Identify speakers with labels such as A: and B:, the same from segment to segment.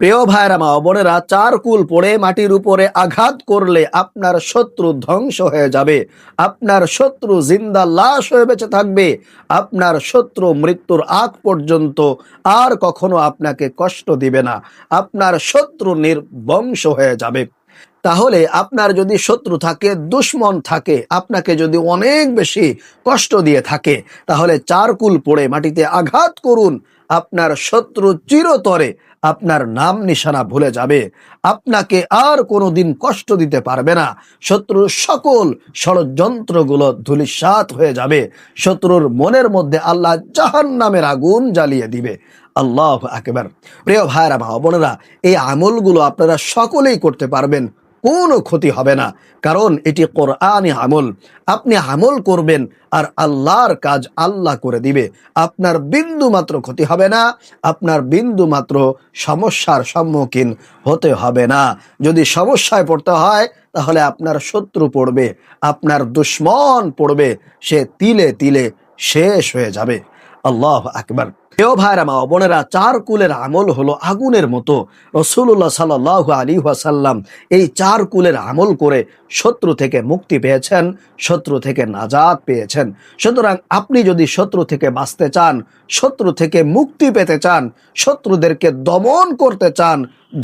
A: প্রিয় ভাইরা মা বোনেরা, চার কুল পড়ে মাটির উপরে আঘাত করলে আপনার শত্রু ধ্বংস হয়ে যাবে, আপনার শত্রু জিন্দা লাশ হয়ে বেঁচে থাকবে, আপনার শত্রু মৃত্যুর আগ পর্যন্ত আর কখনো আপনাকে কষ্ট দিবে না, আপনার শত্রু নির্বংশ হয়ে যাবে। তাহলে আপনার যদি শত্রু থাকে, দুশ্মন থাকে, আপনাকে যদি অনেক বেশি কষ্ট দিয়ে থাকে, তাহলে চার কুল পড়ে মাটিতে আঘাত করুন। আপনার শত্রু চিরতরে আপনার নাম নিশানা ভুলে যাবে, আপনাকে আর কোনোদিন কষ্ট দিতে পারবে না। শত্রুর সকল ষড়যন্ত্রগুলো ধূলিসাৎ হয়ে যাবে। শত্রুর মনের মধ্যে আল্লাহ জাহান্নামের আগুন জ্বালিয়ে দিবে। আল্লাহু আকবার। প্রিয় ভাইরা মা বোনেরা, এই আমলগুলো আপনারা সকলেই করতে পারবেন, কোনো ক্ষতি হবে না, কারণ এটি কোরআনি আমল। আপনি আমল করবেন আর আল্লাহর কাজ আল্লাহ করে দিবে। আপনার বিন্দু মাত্র ক্ষতি হবে না, আপনার বিন্দু মাত্র সমস্যার সম্মুখীন হতে হবে না। যদি সমস্যায় পড়তে হয়, তাহলে আপনার শত্রু পড়বে, আপনার দুশ্মন পড়বে, সে তিলে তিলে শেষ হয়ে যাবে। আল্লাহু আকবার। প্রিয় ভাইরা মা বোনেরা, চার কুলের আমল হলো আগুনের মতো। রাসূলুল্লাহ সাল্লাল্লাহু আলাইহি ওয়াসাল্লাম এই চার কুলের আমল করে শত্রু থেকে মুক্তি পেয়েছেন, শত্রু থেকে নাজাত পেয়েছেন। সুতরাং আপনি যদি শত্রু থেকে বাঁচতে চান, শত্রু থেকে মুক্তি পেতে চান, শত্রুদেরকে দমন করতে চান,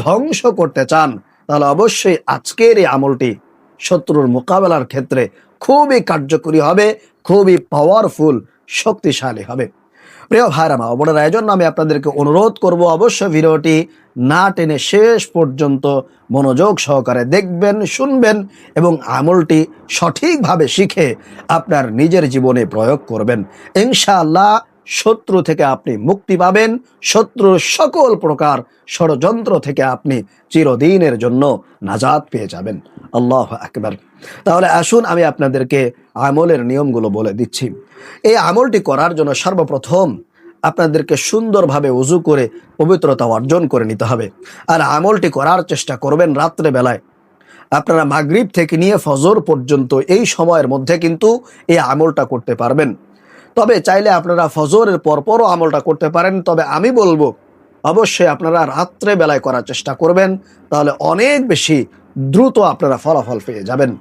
A: ধ্বংস করতে চান, তাহলে অবশ্যই আজকের এই আমলটি শত্রুর মোকাবেলার ক্ষেত্রে খুবই কার্যকরী হবে, খুবই পাওয়ারফুল, শক্তিশালী হবে। প্রিয় ভাইরা মা বোনেরা, এজন্য আমি আপনাদেরকে অনুরোধ করব, অবশ্যই ভিডিওটি না টেনে শেষ পর্যন্ত মনোযোগ সহকারে দেখবেন, শুনবেন এবং আমলটি সঠিকভাবে শিখে আপনার নিজের জীবনে প্রয়োগ করবেন। ইনশাআল্লাহ শত্রু থেকে আপনি মুক্তি পাবেন, শত্রুর সকল প্রকার ষড়যন্ত্র থেকে আপনি চিরদিনের জন্য নাজাত পেয়ে যাবেন। আল্লাহু আকবার। তাহলে আসুন আমি আপনাদেরকে আমলের নিয়মগুলো বলে দিচ্ছি। এই আমলটি করার জন্য সর্বপ্রথম আপনাদেরকে সুন্দরভাবে ওযু করে পবিত্রতা অর্জন করে নিতে হবে। আর আমলটি করার চেষ্টা করবেন রাত্রে বেলায়। আপনারা মাগরিব থেকে নিয়ে ফজর পর্যন্ত এই সময়ের মধ্যে কিন্তু এই আমলটা করতে পারবেন। তবে চাইলে আপনারা ফজরের পরপরও আমলটা করতে পারেন, তবে আমি বলবো অবশ্যই আপনারা রাত্রে বেলায় করার চেষ্টা করবেন, তাহলে অনেক বেশি দ্রুত আপনারা ফলাফল পেয়ে যাবেন।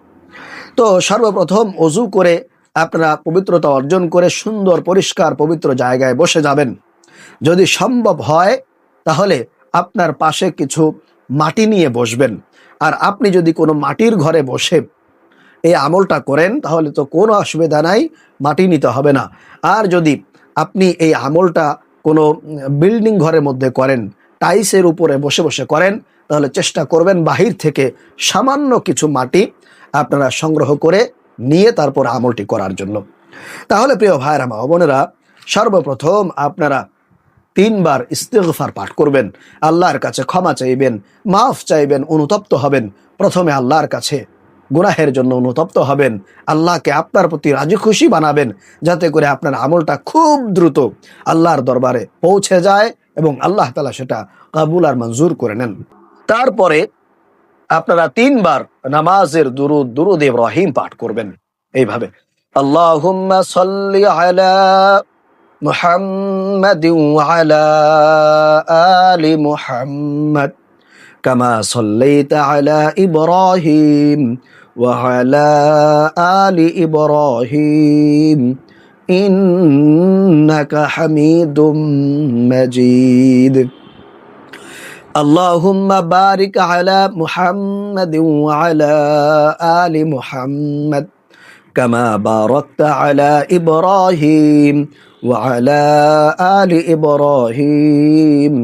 A: তো সর্বপ্রথম ওযু করে আপনারা পবিত্রতা অর্জন করে সুন্দর পরিষ্কার পবিত্র জায়গায় বসে যাবেন। যদি সম্ভব হয় তাহলে আপনার পাশে কিছু মাটি নিয়ে বসবেন। আর আপনি যদি কোনো মাটির ঘরে বসে এই আমলটা করেন, তাহলে তো কোনো অসুবিধা নাই, মাটি নিতে হবে না। আর যদি আপনি এই আমলটা কোনো বিল্ডিং ঘরের মধ্যে করেন, টাইলসের উপরে বসে বসে করেন, তাহলে চেষ্টা করবেন বাহির থেকে সামান্য কিছু মাটি আপনারা সংগ্রহ করে নিয়ে তারপর আমলটি করার জন্য। তাহলে প্রিয় ভাইরা মা বোনেরা, সর্বপ্রথম আপনারা 3 বার ইস্তিগফার পাঠ করবেন, আল্লাহর কাছে ক্ষমা চাইবেন, মাফ চাইবেন, অনুতপ্ত হবেন। প্রথমে আল্লাহর কাছে গুনাহের জন্য অনুতপ্ত হবেন, আল্লাহকে আপনার প্রতি রাজি খুশি বানাবেন, যাতে করে আপনার আমলটা খুব দ্রুত আল্লাহর দরবারে পৌঁছে যায় এবং আল্লাহ তাআলা সেটা কবুল আর মঞ্জুর করে নেন। তারপরে আপনারা 3 বার নামাজের দুরুদ ইব্রাহিম পাঠ করবেন এইভাবে: আল্লাহুম্মা সাল্লি আলা মুহাম্মাদিন ওয়া আলা আলি মুহাম্মাদ কামা সাল্লাইতা আলা ইব্রাহিম ওয়া আলা আলি ইব্রাহিম ইন্নাকা হামিদুম মাজিদ। আল্লাহুম্মা বারিক আলা মুহাম্মাদিন ওয়া আলা আলি মুহাম্মাদ কামা বারাকতা আলা ইব্রাহিম ওয়া আলা আলি ইব্রাহিম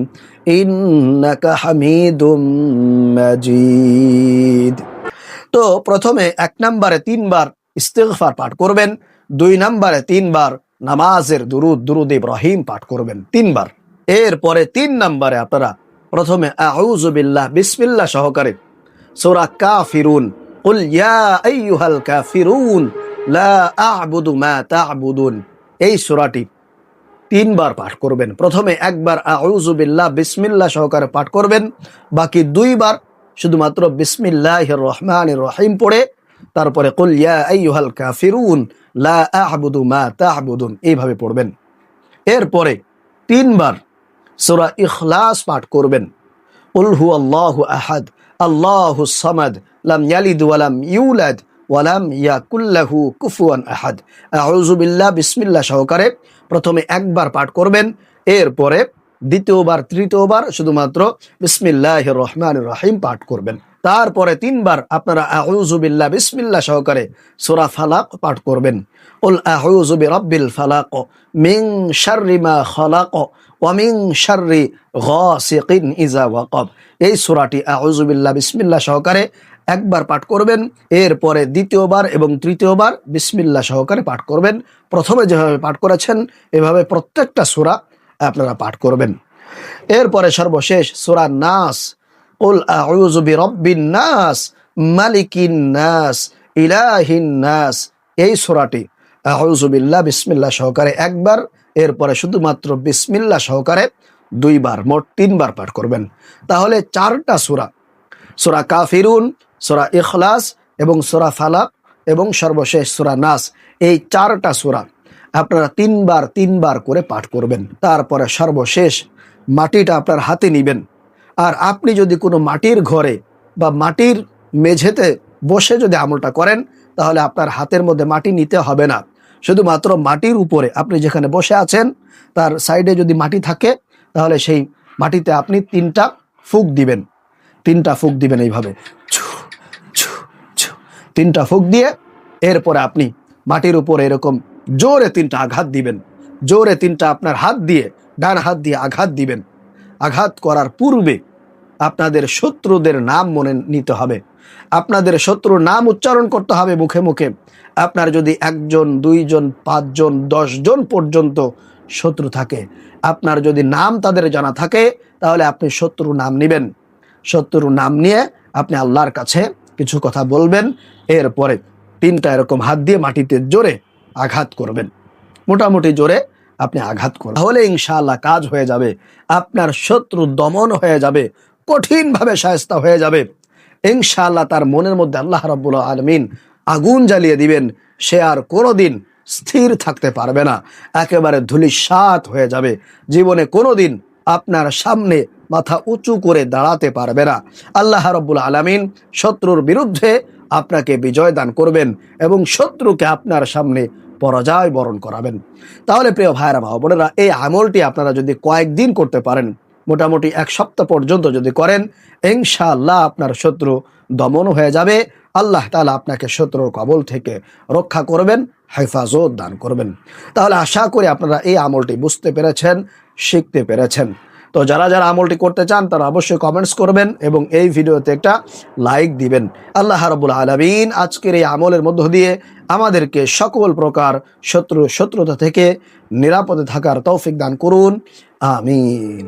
A: ইন্নাকা হামিদুম মাজিদ। তো প্রথমে 1 নম্বরে 3 বার ইস্তিগফার পাঠ করবেন, 2 নম্বরে 3 বার নামাজের দুরুদ ইব্রাহিম পাঠ করবেন 3 বার। এরপরে 3 নম্বরে আপনারা প্রথমে আউযু বিল্লাহ বিসমিল্লাহ সহকারে সূরা কাফিরুন, কুল ইয়া আইয়ুহাল কাফিরুন লা আ'বুদু মা তা'বুদুন, এই সূরাটি 3 বার পাঠ করবেন। প্রথমে 1 বার আউযু বিল্লাহ বিসমিল্লাহ সহকারে পাঠ করবেন, বাকি 2 বার শুধুমাত্র বিসমিল্লাহির রহমানির রহিম পড়ে তারপরে কুল ইয়া আইয়ুহাল কাফিরুন লা আ'বুদু মা তা'বুদুন এইভাবে পড়বেন। এরপরে 3 বার সূরা ইখলাস পাঠ করবেন। কুল হুয়াল্লাহু আহাদ আল্লাহুস সামাদ লাম ইয়ালিদ ওয়া লাম ইউলাদ ওয়া লাম ইয়াকুল লাহু কুফুয়ান আহাদ। আউযু বিল্লাহ বিসমিল্লাহ সহকারে প্রথমে একবার পাঠ করবেন, এরপরে দ্বিতীয়বার তৃতীয়বার শুধুমাত্র বিসমিল্লাহির রহমানির রহিম পাঠ করবেন। তারপরে তিনবার আপনারা আউযু বিল্লাহ বিসমিল্লাহ সহকারে সূরা ফালাক পাঠ করবেন। কুল আউযু বিরাব্বিল ফালাক মিন শাররি মা খালাক ওয়া মিন শাররি গাসিকিন ইযা ওয়াকাব। এই সূরাটি আউযু বিল্লাহ বিসমিল্লাহ সহকারে একবার পাঠ করবেন, এরপরে দ্বিতীয়বার এবং তৃতীয়বার বিসমিল্লাহ সহকারে পাঠ করবেন। প্রথমে যেভাবে পাঠ করেছেন এভাবে প্রত্যেকটা সূরা আপনারা পাঠ করবেন। এরপরে সর্বশেষ সূরা নাস, কুল আউযু বিরাব্বিন নাস মালিকিন নাস ইলাহিন নাস। এই সূরাটি আউযু বিল্লাহ বিসমিল্লাহ সহকারে একবার, এরপরে শুধুমাত্র বিসমিল্লাহ সহকারে দুইবার, মোট তিনবার পাঠ করবেন। তাহলে চারটা সূরা, সূরা কাফিরুন, সূরা ইখলাস এবং সূরা ফালাক এবং সর্বশেষ সূরা নাস, এই চারটা সূরা আপনারা তিনবার তিনবার করে পাঠ করবেন। তারপরে সর্বশেষ মাটিটা আপনার হাতে নেবেন। আর আপনি যদি কোনো মাটির ঘরে বা মাটির মেঝেতে বসে যদি আমলটা করেন, তাহলে আপনার হাতের মধ্যে মাটি নিতে হবে না। শুধুমাত্র মাটির উপরে আপনি যেখানে বসে আছেন তার সাইডে যদি মাটি থাকে, তাহলে সেই মাটিতে আপনি তিনটা ফুঁক দিবেন। তিনটা ফুঁক দিবেন এইভাবে, তিনটা ফুঁক দিয়ে এরপরে আপনি মাটির উপরে এরকম জোরে তিনটা আঘাত দিবেন। জোরে তিনটা আপনার হাত দিয়ে, ডান হাত দিয়ে আঘাত দিবেন। আঘাত করার পূর্বে আপনাদের শত্রুদের নাম মনে নিতে হবে। আপনাদের শত্রুর নাম উচ্চারণ করতে হবে মুখে মুখে। আপনার যদি একজন, দুইজন, পাঁচজন, 10 জন পর্যন্ত শত্রু থাকে, আপনার যদি নাম তাদের জানা থাকে, তাহলে আপনি শত্রুর নাম নেবেন। শত্রুর নাম নিয়ে আপনি আল্লাহর কাছে কিছু কথা বলবেন, এরপরে তিনটা এরকম হাত দিয়ে মাটিতে জোরে আঘাত করবেন। মোটামুটি জোরে আপনি আঘাত করবেন, তাহলে ইনশাআল্লাহ কাজ হয়ে যাবে। আপনার শত্রু দমন হয়ে যাবে, কঠিনভাবে শায়েস্তা হয়ে যাবে ইনশাআল্লাহ। তার মনের মধ্যে আল্লাহ রাব্বুল আলামিন আগুন জ্বালিয়ে দিবেন। সে আর কোনোদিন স্থির থাকতে পারবে না, একেবারে ধূলিসাৎ হয়ে যাবে। জীবনে কোনোদিন আপনার সামনে মাথা উঁচু করে দাঁড়াতে পারবে না। আল্লাহ রাব্বুল আলামিন শত্রুর বিরুদ্ধে আপনাকে বিজয় দান করবেন এবং শত্রুকে আপনার সামনে পরাজয় বরণ করাবেন। তাহলে প্রিয় ভাইরা মা বোনেরা, এই আমলটি আপনারা যদি কয়েকদিন করতে পারেন, মোটামুটি 1 সপ্তাহ পর্যন্ত যদি করেন, ইনশাআল্লাহ আপনার শত্রু দমন হয়ে যাবে। আল্লাহ তাআলা আপনাকে শত্রুর কবল থেকে রক্ষা করবেন, হেফাজত দান করবেন। তাহলে আশা করি আপনারা এই আমলটি বুঝতে পেরেছেন, শিখতে পেরেছেন। তো যারা যারা আমলটি করতে চান তারা অবশ্যই কমেন্টস করবেন এবং এই ভিডিওতে একটা লাইক দিবেন। আল্লাহ রাব্বুল আলামিন আজকের এই আমলের মধ্য দিয়ে আমাদেরকে সকল প্রকার শত্রুতা থেকে নিরাপদে থাকার তৌফিক দান করুন। আমিন।